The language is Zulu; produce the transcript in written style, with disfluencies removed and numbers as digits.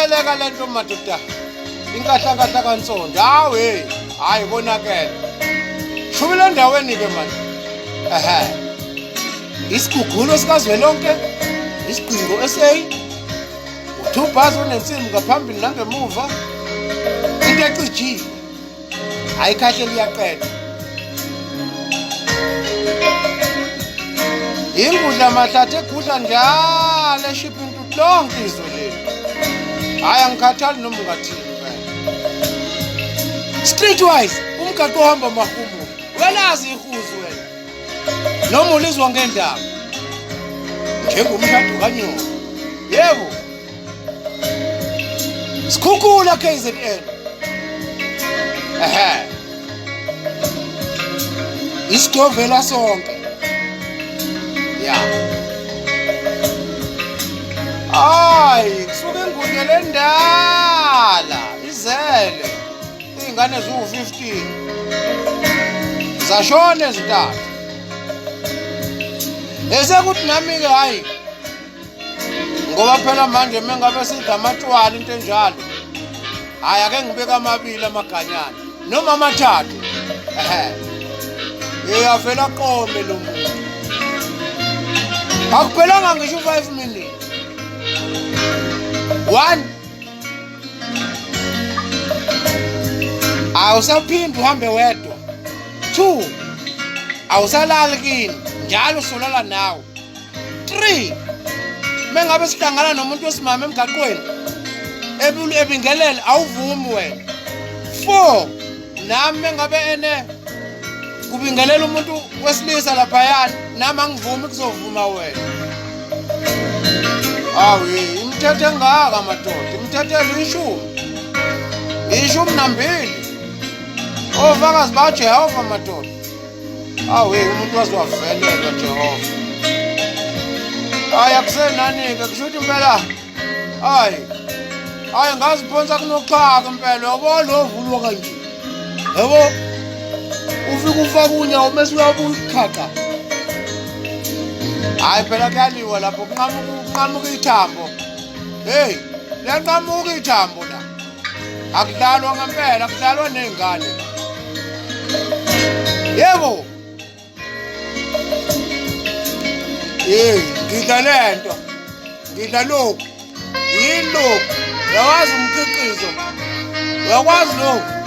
Iyabaleka lento madoda. Inkahla kaNsonto. Hawe, hayi konakele. Shubile endaweni ke manje. Isigugulu sikazwelonke, isigcingo SA, u2 bus onensimbi ngaphambili nangemuva. Into ecijile. Ayikhahle liyaqeda. Ingudla mahlathi egudla njalo eshipini into lonke izwe leli. Hayi angikhathali noma ungathini wena. Streetwise umgaqo ohamba mahumu. Welazi ihuzu wena. Noma ulizwa ngendaba. Njengomshado kaNyoka. Yebo. Sikhukhula KZN. Isitovela sonke. Ya. Hayi, kusuke ingudla lendala, izele. Ingane ziwu15. Zashona ezintathu. Esekuthi nami ke hayi. Ngoba phela manje mengabe sidla amatshwala into enjalo. Hayi ake ngibeka amabili amaganyana noma amathathu. Uyavela qome lo muntu. Akuphelanga ngisho 5 minutes. 1 awusaphindi uhambe wedwa. 2 awusalali kini njalo usolala nawe. 3 mengabe sihlangana nomuntu wesimama emgaqweni ebingelele awuvumi wena. 4 nami mengabe ene kubingelela umuntu wesilisa lapha yana nami angivumi kuzovuma wena. Awu imithetho engaka madoda, imithetho ishumi nambili. Ofakazi baJehova madoda. Awu umuntu waziwavelela Jehova. Hayi akusenani ke kusho ukuthi impela hayi ngaziphonsa kunoxhaka impela yabo lo vulwa kanje. Yebo ufika ufaka unyawo mase uyabukhakha. Hayi phela kuyaliwa lapho kunqamuka ithambo. Hey, liyanqamuka ithambo la. Akudlalwa ngempela, akudlalwa nezingane. Yebo. Ngidla lento. Ngidla lokhu. Yilokhu. Yawazi umkhiqizo. Uyakwazi lokhu.